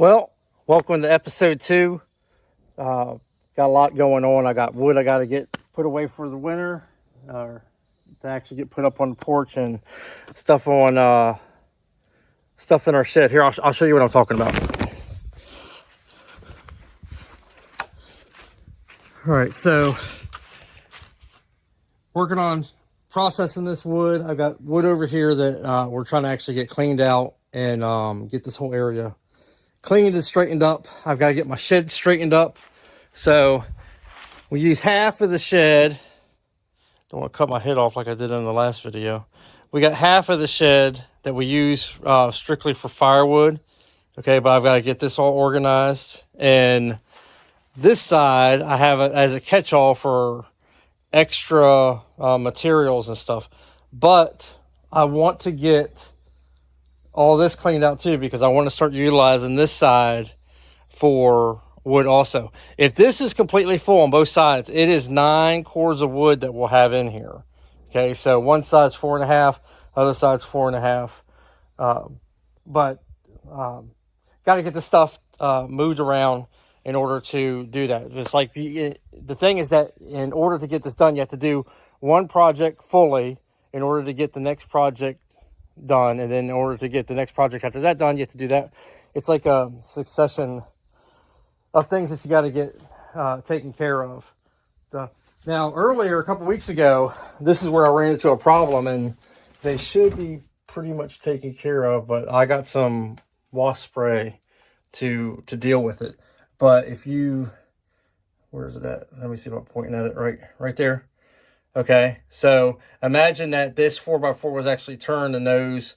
Well, welcome to episode 2. Got a lot going on. I got wood I got to get put away for the winter, or to actually get put up on the porch, and stuff on stuff in our shed. Here, I'll show you what I'm talking about. All right, so working on processing this wood. I've got wood over here that we're trying to actually get cleaned out and get this whole area cleaned and straightened up. I've got to get my shed straightened up. So we use half of the shed. Don't want to cut my head off like I did in the last video. We got half of the shed that we use strictly for firewood. Okay, but I've got to get this all organized. And this side, I have it as a catch-all for extra materials and stuff. But I want to get all this cleaned out too, because I want to start utilizing this side for wood also. If this is completely full on both sides, it is 9 cords of wood that we'll have in here. Okay, so one side's 4.5, other side's 4.5. But got to get this stuff moved around in order to do that. It's like the thing is that in order to get this done, you have to do one project fully in order to get the next project done, and then in order to get the next project after that done, you have to do that. It's like a succession of things that you got to get taken care of. Now, earlier, a couple weeks ago, this is where I ran into a problem, and they should be pretty much taken care of, but I got some wasp spray to deal with it. But if you, where is it at? Let me see if I'm pointing at it right there. Okay, so imagine that this 4x4 was actually turned and those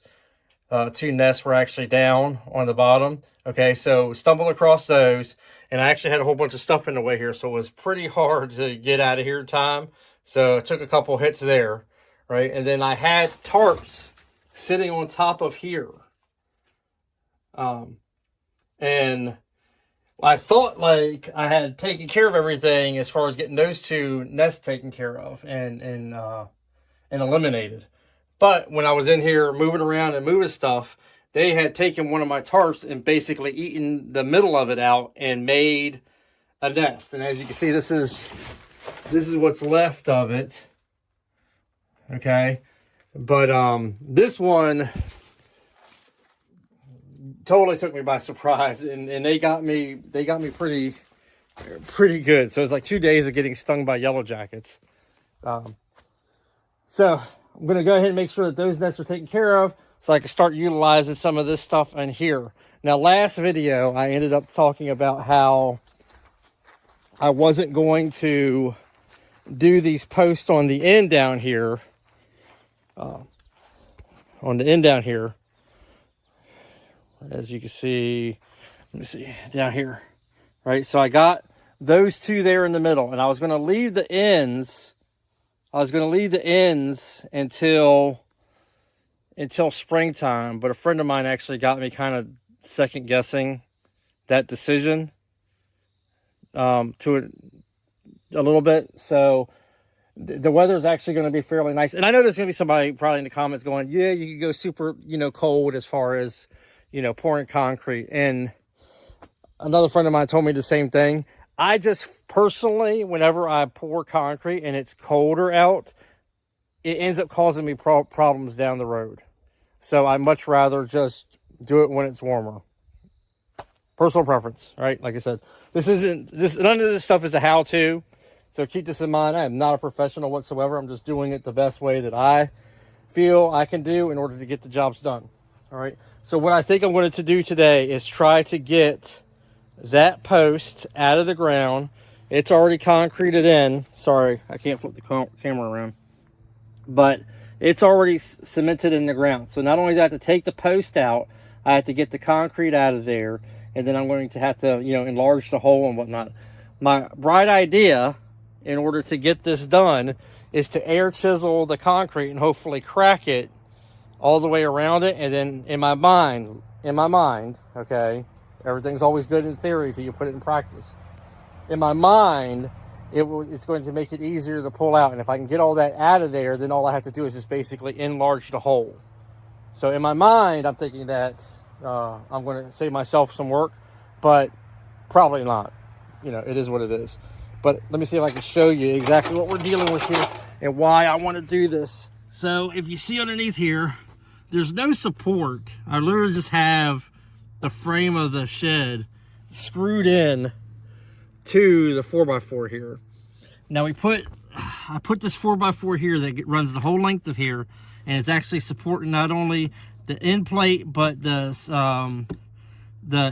2 nests were actually down on the bottom. Okay, so stumbled across those, and I actually had a whole bunch of stuff in the way here, so it was pretty hard to get out of here in time. So I took a couple hits there, right? And then I had tarps sitting on top of here. And I thought like I had taken care of everything as far as getting those 2 nests taken care of and eliminated. But when I was in here moving around and moving stuff, they had taken one of my tarps and basically eaten the middle of it out and made a nest. And as you can see, this is what's left of it. Okay, but this one totally took me by surprise, and they got me pretty good. So it's like 2 days of getting stung by yellow jackets. So I'm going to go ahead and make sure that those nests are taken care of so I can start utilizing some of this stuff in here. Now, last video, I ended up talking about how I wasn't going to do these posts on the end down here. As you can see, let me see, down here. Right, so I got those 2 there in the middle, and I was going to leave the ends. Until springtime, but a friend of mine actually got me kind of second guessing that decision to it a little bit. So the weather is actually going to be fairly nice, and I know there's going to be somebody probably in the comments going, "Yeah, you could go super, cold as far as pouring concrete." And another friend of mine told me the same thing. I just personally, whenever I pour concrete and it's colder out, it ends up causing me problems down the road. So I much rather just do it when it's warmer. Personal preference, right? Like I said, none of this stuff is a how-to. So keep this in mind. I am not a professional whatsoever. I'm just doing it the best way that I feel I can do in order to get the jobs done. All right. So what I think I'm going to do today is try to get that post out of the ground. It's already concreted in. Sorry, I can't flip the camera around. But it's already cemented in the ground. So not only do I have to take the post out, I have to get the concrete out of there. And then I'm going to have to, enlarge the hole and whatnot. My bright idea, in order to get this done, is to air chisel the concrete and hopefully crack it all the way around it. And then in my mind, okay, everything's always good in theory till you put it in practice. In my mind, it's going to make it easier to pull out. And if I can get all that out of there, then all I have to do is just basically enlarge the hole. So in my mind, I'm thinking that I'm going to save myself some work. but probably not. You know, it is what it is. But let me see if I can show you exactly what we're dealing with here and why I want to do this. So if you see underneath here, there's no support. I literally just have the frame of the shed screwed in to the 4x4 here. Now I put this 4x4 here that runs the whole length of here, and it's actually supporting not only the end plate but the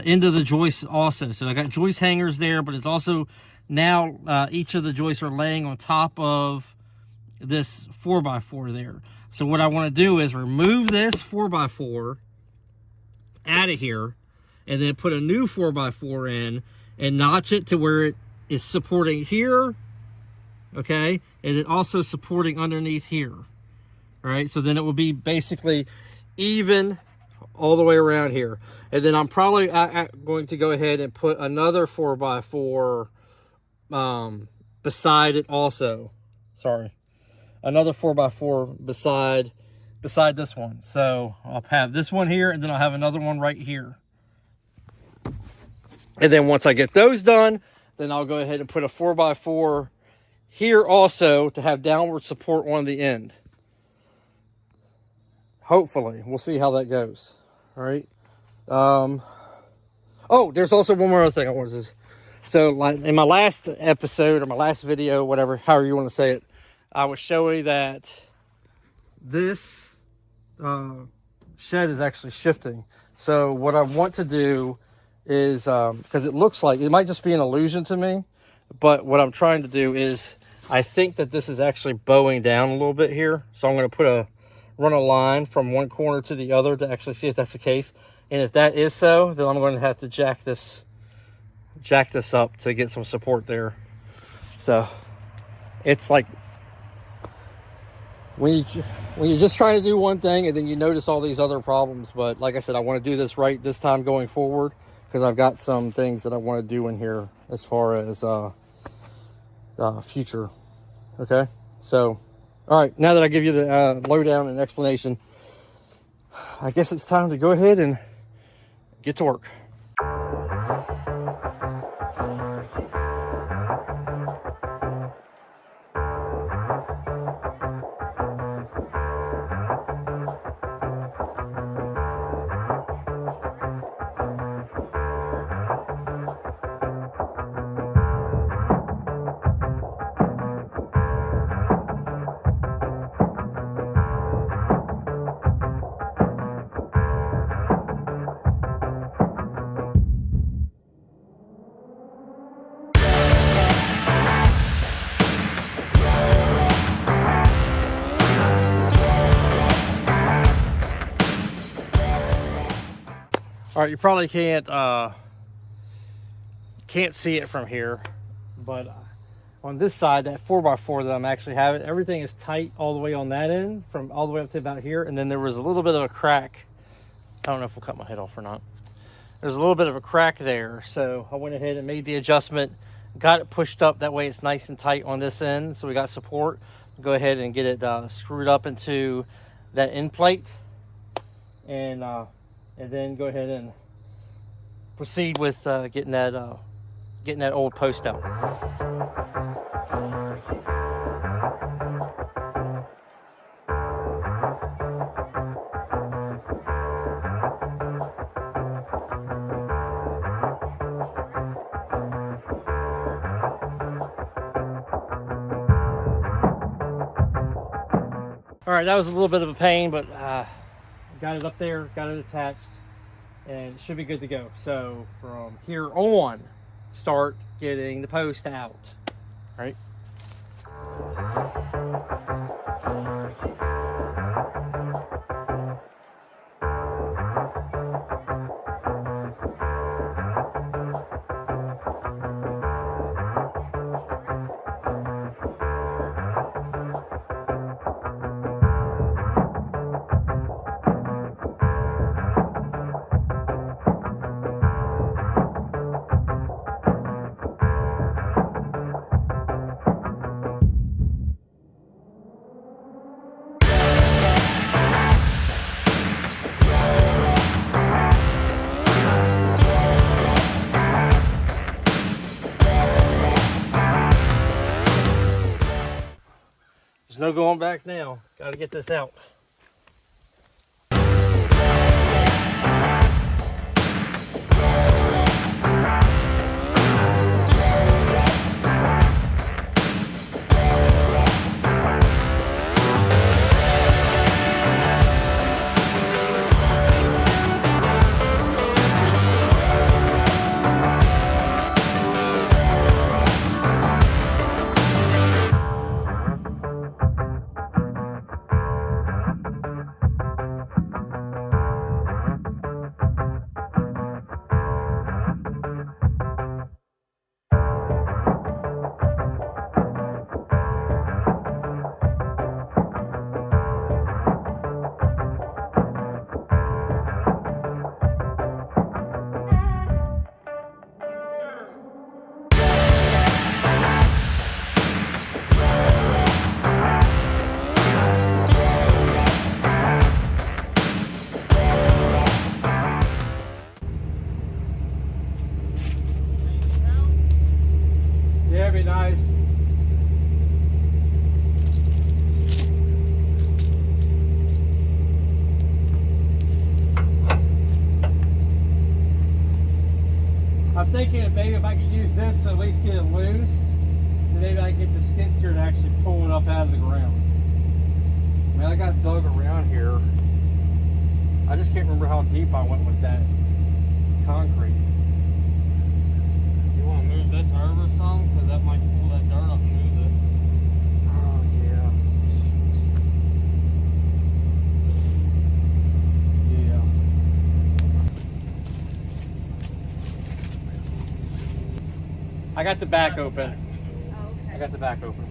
end of the joist also. So I got joist hangers there, but it's also now each of the joists are laying on top of this 4x4 there. So what I want to do is remove this 4x4 out of here and then put a new 4x4 in and notch it to where it is supporting here, okay, and then also supporting underneath here. All right, so then it will be basically even all the way around here. And then I'm probably going to go ahead and put another 4x4 beside it also. Sorry, another 4x4 beside this one. So I'll have this one here, and then I'll have another one right here. And then once I get those done, then I'll go ahead and put a 4x4 here also to have downward support on the end. Hopefully, we'll see how that goes. All right. Oh, there's also one more other thing I wanted to say. So, like in my last episode or my last video, whatever, however you want to say it, I was showing that this shed is actually shifting. So, what I want to do is, because it looks like it might just be an illusion to me, but what I'm trying to do is, I think that this is actually bowing down a little bit here. So, I'm going to run a line from one corner to the other to actually see if that's the case. And if that is so, then I'm going to have to jack this up to get some support there. So it's like when you're just trying to do one thing and then you notice all these other problems. But like I said, I want to do this right this time going forward, because I've got some things that I want to do in here as far as future. Okay, so all right, now that I give you the lowdown and explanation, I guess it's time to go ahead and get to work. All right, you probably can't see it from here, but on this side, that 4x4 that I'm actually having, everything is tight all the way on that end, from all the way up to about here, and then there was a little bit of a crack. I don't know if we'll cut my head off or not. There's a little bit of a crack there, so I went ahead and made the adjustment, got it pushed up, that way it's nice and tight on this end, so we got support. Go ahead and get it screwed up into that end plate, and then go ahead and proceed with getting that old post out. All right, that was a little bit of a pain, but got it up there, got it attached, and it should be good to go. So from here on, start getting the post out, right? There's no going back now. Got to get this out. Yeah, it'd be nice. I'm thinking that maybe if I could use this to at least get it loose, then maybe I can get the skid steer to actually pull it up out of the ground. I mean, I got dug around here. I just can't remember how deep I went with that concrete. You want to move this over some? Because that might pull that dirt up and move this. Oh, yeah. Yeah. I got the back open. Oh, okay. I got the back open.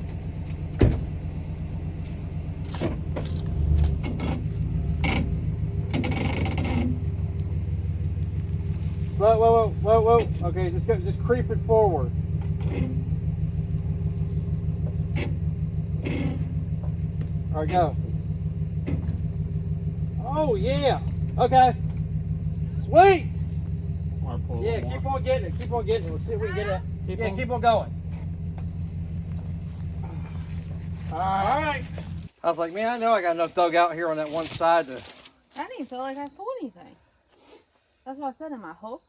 Whoa, whoa, whoa, whoa, whoa. Okay, just creep it forward. All right, go. Oh, yeah. Okay. Sweet. Yeah, keep on getting it. Keep on getting it. Let's see if we can get it. Keep on going. All right. I was like, man, I know I got enough dug out here on that one side to... I didn't feel like I pulled anything. That's what I said in my hook.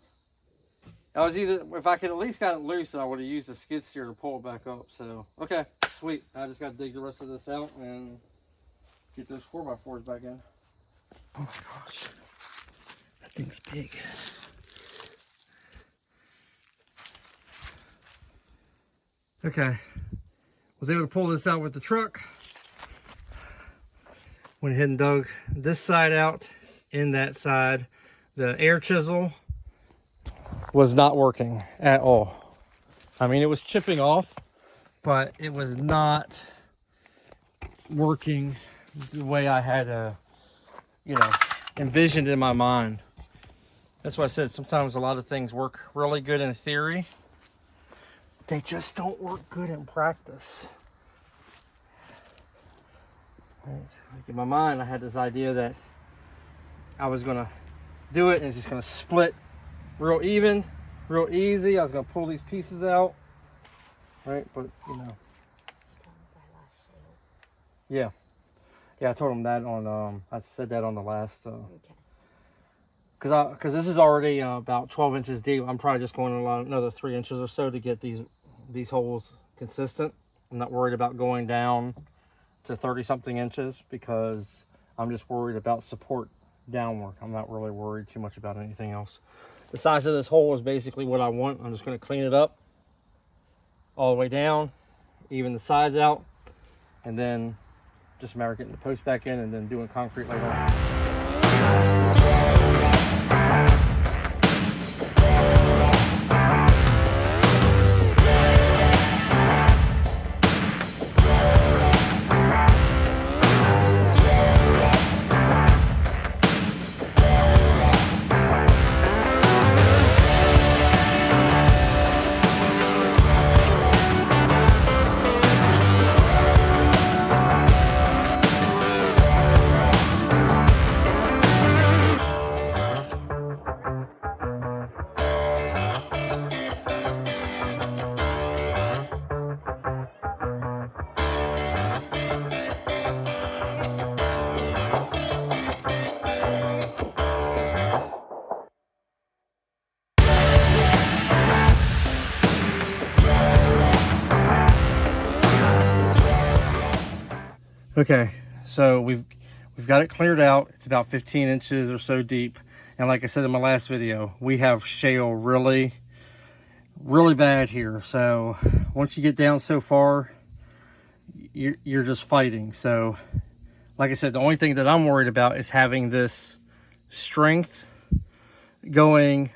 I was either, if I could at least got it loose, I would have used the skid steer to pull it back up. So, okay, sweet. I just got to dig the rest of this out and get those 4x4s back in. Oh my gosh, that thing's big. Okay, was able to pull this out with the truck. Went ahead and dug this side out, in that side. The air chisel was not working at all. I mean, it was chipping off, but it was not working the way I had, envisioned in my mind. That's why I said sometimes a lot of things work really good in theory. They just don't work good in practice. Right. Like in my mind, I had this idea that I was gonna do it and it's just gonna split real even, real easy. I was gonna pull these pieces out, right? But yeah, I told him that on. I said that on the last. Because this is already about 12 inches deep. I'm probably just going another 3 inches or so to get these holes consistent. I'm not worried about going down to 30-something inches because I'm just worried about support downward. I'm not really worried too much about anything else. The size of this hole is basically what I want. I'm just going to clean it up all the way down, even the sides out, and then just a matter of getting the post back in and then doing concrete later on. Okay, so we've got it cleared out. It's about 15 inches or so deep. And like I said in my last video, we have shale really bad here. So once you get down so far, you're just fighting. So like I said, the only thing that I'm worried about is having this strength going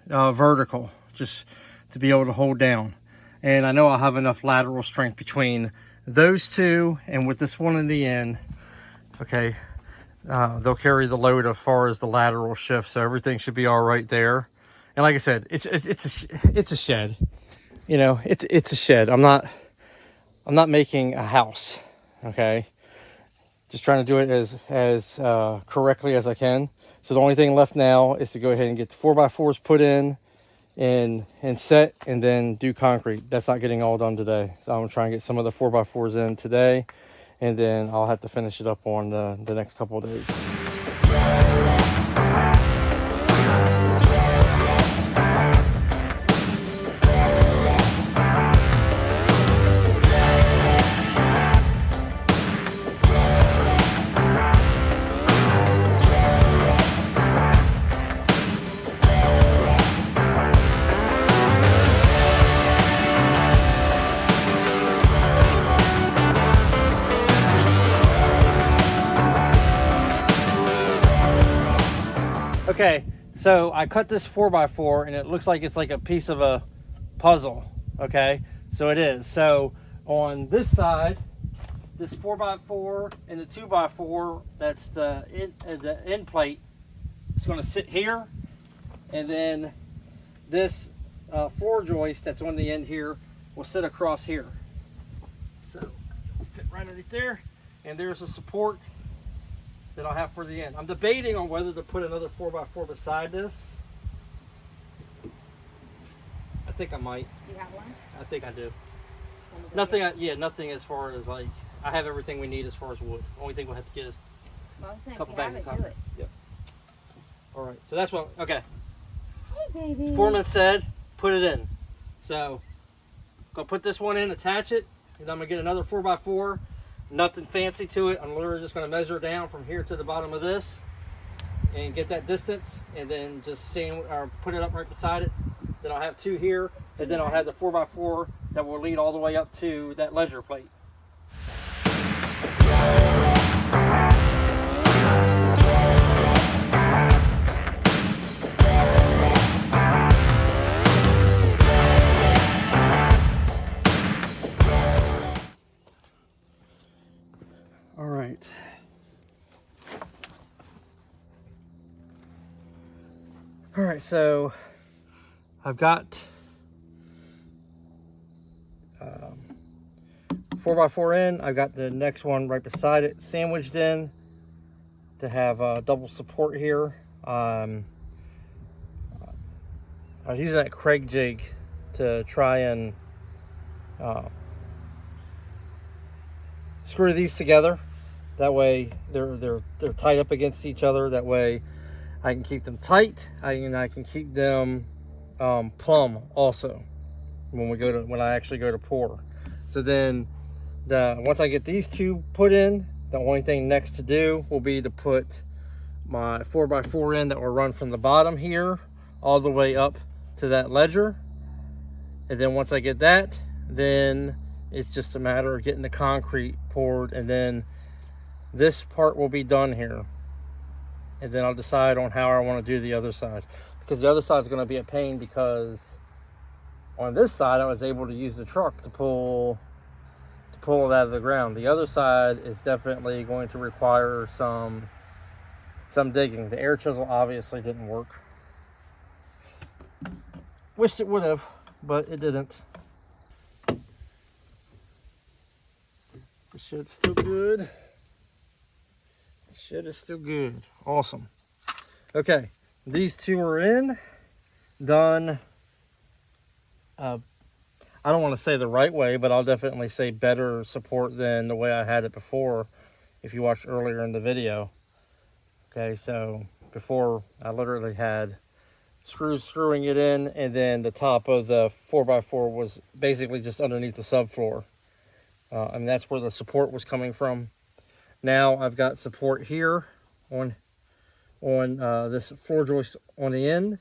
vertical, just to be able to hold down. And I know I'll have enough lateral strength between those two and with this one in the end. Okay, they'll carry the load as far as the lateral shift, so everything should be all right there. And like I said, it's a shed. You know, it's a shed. I'm not making a house. Okay, just trying to do it as correctly as I can. So the only thing left now is to go ahead and get the 4x4s put in and set, and then do concrete. That's not getting all done today. So I'm gonna try and get some of the 4x4s in today, and then I'll have to finish it up on the next couple of days. Okay, so I cut this 4x4 and it looks like it's like a piece of a puzzle. Okay, so it is. So on this side, this 4x4 and the 2x4, that's the end plate, it's going to sit here, and then this floor joist that's on the end here will sit across here. So it'll fit right underneath there, and there's a support that I'll have for the end. I'm debating on whether to put another 4x4 beside this. I think I might. You have one? I think I do. Nothing as far as like, I have everything we need as far as wood. Only thing we'll have to get is a couple bags of concrete. Yep. All right, so that's what, okay. Hey, baby. Foreman said, put it in. So, gonna put this one in, attach it, and I'm gonna get another 4x4. Nothing fancy to it. I'm literally just going to measure down from here to the bottom of this and get that distance, and then just put it up right beside it. Then I'll have two here, and then I'll have the 4x4 that will lead all the way up to that ledger plate. All right, so I've got 4x4 in. I've got the next one right beside it sandwiched in to have double support here. I was using that Craig jig to try and screw these together. That way they're tied up against each other. That way I can keep them tight. I can keep them plumb also when I actually go to pour. So then once I get these two put in, the only thing next to do will be to put my 4x4 in that will run from the bottom here all the way up to that ledger. And then once I get that, then it's just a matter of getting the concrete poured, and then this part will be done here. And then I'll decide on how I want to do the other side, because the other side is going to be a pain, because on this side I was able to use the truck to pull it out of the ground. The other side is definitely going to require some digging. The air chisel obviously didn't work. Wished it would have, but it didn't. The shed's still good. The shed is still good. Awesome. Okay, these two are in, done. I don't want to say the right way, but I'll definitely say better support than the way I had it before, if you watched earlier in the video. Okay, so before I literally had screwing it in, and then the top of the 4x4 was basically just underneath the subfloor. And that's where the support was coming from. Now I've got support here on this floor joist on the end,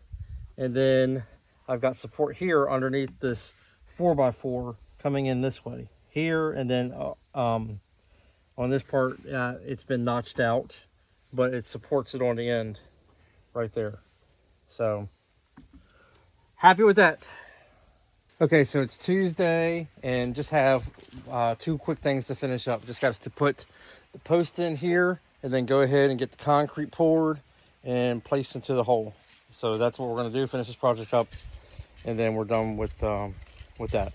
and then I've got support here underneath this 4x4 coming in this way here, and then on this part it's been notched out, but it supports it on the end right there. So happy with that. Okay, so it's Tuesday, and just have 2 quick things to finish up. Just got to put the post in here, and then go ahead and get the concrete poured and placed into the hole. So that's what we're going to do, finish this project up, and then we're done with that.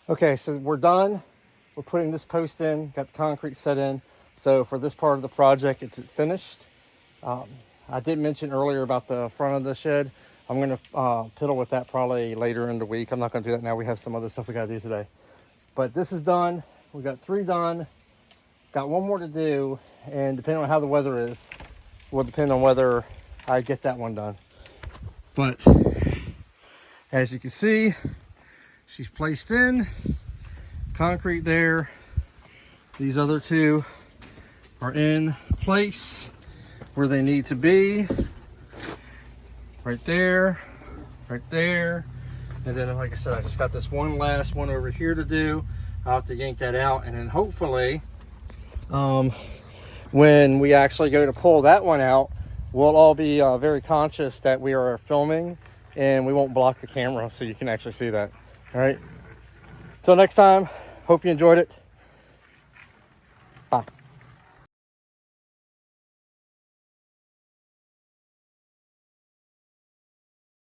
Okay, so we're done. We're putting this post in, got the concrete set in. So for this part of the project, it's finished. I did mention earlier about the front of the shed. I'm going to piddle with that probably later in the week. I'm not going to do that now. We have some other stuff we got to do today. But this is done. We got 3 done. Got 1 more to do. And depending on how the weather is, will depend on whether I get that one done. But as you can see, she's placed in. Concrete there. These other 2 are in place where they need to be. Right there, right there. And then, like I said, I just got this one last one over here to do. I'll have to yank that out, and then hopefully when we actually go to pull that one out, we'll all be very conscious that we are filming, and we won't block the camera so you can actually see that. All right, till next time, hope you enjoyed it.